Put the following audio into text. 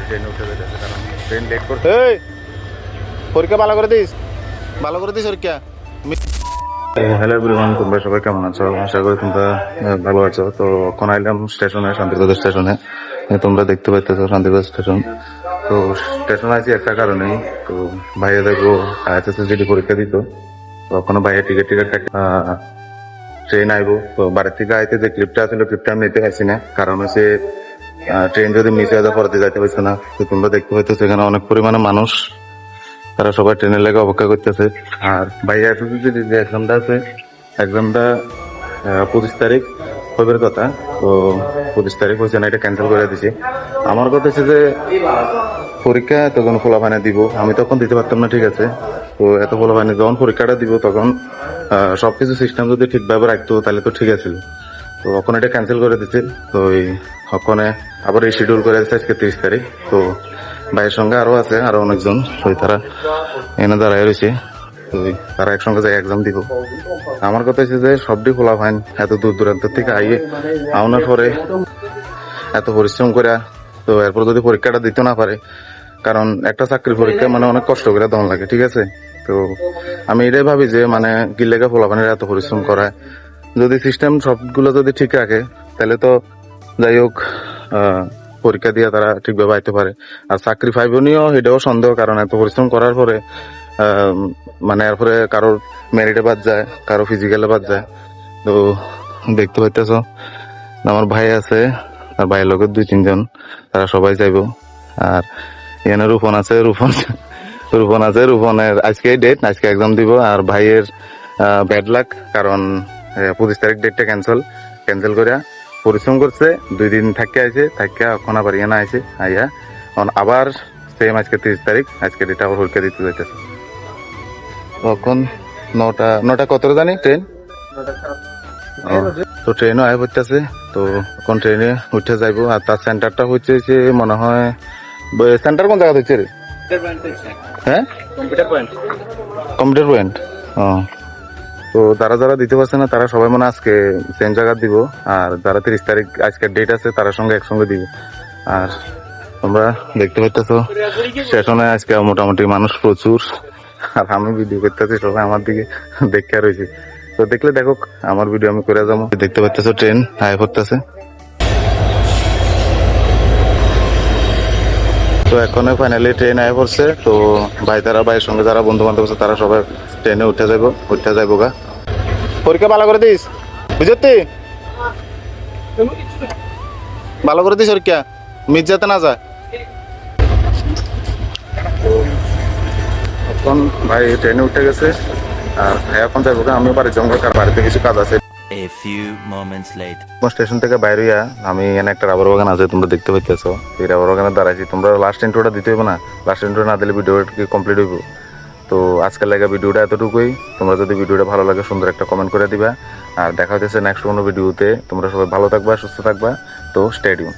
ট্রেনে উঠে যেতেছে, কারণ ট্রেন লেট করছে। এই পরীক্ষা ভালো করে দিস, ভালো করে দিস পরীক্ষা। হ্যালো এভরিওয়ান, তোমরা সবাই কেমন আছো? আশা করি তোমরা ভালো আছো। তো এখন আইলাম স্টেশনে, শান্তিবাজার স্টেশনে। তোমরা দেখতে পাইতেছো শান্তিবাজার স্টেশন। তো স্টেশন আছি একটা কারণেই, তো ভাইয়া দেখবো SSCD পরীক্ষা দিত, তো এখনো ভাইয়া টিকিট কাটি ট্রেন আইবো। তো বাড়ির থেকে আইতে যে ক্লিপটা আসলে ক্লিপটা আমি নিতে পারছি না, কারণ হচ্ছে ট্রেন যদি মিস হয়ে যায় পরে যাইতে পারছে না। তো তোমরা দেখতে পাইতেছো এখানে অনেক পরিমাণে মানুষ, তারা সবাই ট্রেনের লেগে অপেক্ষা করতেছে। আর ভাইয়া যদি যে এক্সামটা আছে, এক্সামটা 25 তারিখ হইবার কথা, তো 25 তারিখ হয়েছে না, এটা ক্যান্সেল করে দিছি। আমার কথা হচ্ছে যে পরীক্ষা তখন ফলাফানে দিব, আমি তখন দিতে পারতাম না, ঠিক আছে। তো এত ফলাফানে যখন পরীক্ষাটা দিব তখন সবকিছু সিস্টেম যদি ঠিকভাবে রাখতো তাহলে তো ঠিক আছিল। তো ওখানে এটা ক্যান্সেল করে দিচ্ছে। তো ওখানে আবার এই শিডিউল করে দিচ্ছে আজকে 30 তারিখ। তো ভাইয়ের সঙ্গে আরো আছে, আরো অনেকজন, ওই তারা এনে দাঁড়ায় রয়েছে। তো তারা একসঙ্গে যাই এক্সাম দিব। আমার কথা হচ্ছে যে সবটি খোলা ফাইন, এত দূর দূরান্ত থেকে আইয়ে আউনার পরে এত পরিশ্রম করে, তো এরপর যদি পরীক্ষাটা দিতে না পারে, কারণ একটা চাকরির পরীক্ষা মানে অনেক কষ্ট করে দম লাগে, ঠিক আছে। তো আমি এটাই ভাবি যে মানে গিল্লেগা ফলাফানের এত পরিশ্রম করায়, যদি সিস্টেম সবগুলো যদি ঠিক রাখে তাহলে তো যাই হোক পরীক্ষা দিয়ে তারা ঠিকভাবে আইতে পারে। আর চাকরি পাইবনিও এটাও সন্দেহ, কারণ এত পরিশ্রম করার পরে মানে এরপরে কারোর মেরিটে বাদ যায়, কারো ফিজিক্যালে বাদ যায়। তো দেখতে পাইতেছ আমার ভাই আছে, আর ভাইয়ের লোকের 2-3 জন, তারা সবাই যাইব। আর এখানে রূপন আছে, রূপনের আজকে ডেট, আজকে এক্সাম দিব। আর ভাইয়ের ব্যাড লাক, কারণ 25 তারিখ ডেটটা ক্যান্সেল করে পরিশ্রম করছে, 2 দিন থাকতে আইছে, থাকতে এখন আবার ইয়ে না আইছে, আইয়া আবার সেম আজকে 30 তারিখ, আজকে ডেট আবার পরীক্ষা দিতে যাইতেছে। তখন 9টা কত জানি ট্রেন, তো ট্রেনও আয় পড়তেছে। তো এখন ট্রেনে উঠে যাইবো। আর তার সেন্টারটা হচ্ছে মনে হয়, সেন্টার কোন জায়গা হচ্ছে রে? হ্যাঁ, কম্পিউটার পয়েন্ট। ও, তো যারা যারা দিতে পারছে না তারা সবাই মনে আজকে সেম জায়গা দিব। আর যারা 30 তারিখ আজকের ডেট আছে তার সঙ্গে একসঙ্গে দিব। আর তোমরা দেখতে পাইতেছো স্টেশনে আজকে মোটামুটি মানুষ প্রচুর। আর আমি ভিডিও করতেছি, সবাই আমার দিকে দেখতে রয়েছে। তো দেখলে দেখো, আমার ভিডিও আমি করে যাবো। দেখতে পাইতেছো ট্রেন আয় পড়তেছে। তো এখন ফাইনালি ট্রেন আয় পড়ছে। তো ভাইয়ের সঙ্গে যারা বন্ধু বান্ধব আছে তারা সবাই ট্রেনে উঠে যাবো গা। পরীক্ষা ভালো করে দিস, বুঝতি? ভালো করে দিস পরীক্ষা, মিস যাতে না যায়। এখন ভাই ট্রেনে উঠে গেছে, আর ভাই এখন যাবো গা। আমিও বাড়ির যাবো, কার বাড়িতে কিছু কাজ আছে। A few moments later. Station থেকে বাইরে আমি এখানে একটা রাবার বাগান আছে, তোমরা দেখতে পাইতেছো। এই রাবার বাগানে দাঁড়াইছি। তোমরা লাস্ট ইন্ট্রোটা দিতে হইব না, লাস্ট ইন্ট্রো না দিলে ভিডিওটা কমপ্লিট হইব। তো আজকের লাগে ভিডিওটা এতটুকুই। তোমরা যদি ভিডিওটা ভালো লাগে সুন্দর একটা কমেন্ট করে দিবা। আর দেখা হচ্ছে নেক্সট কোনো ভিডিওতে। তোমরা সবাই ভালো থাকবা, সুস্থ থাকবা। তো স্টে টিউন।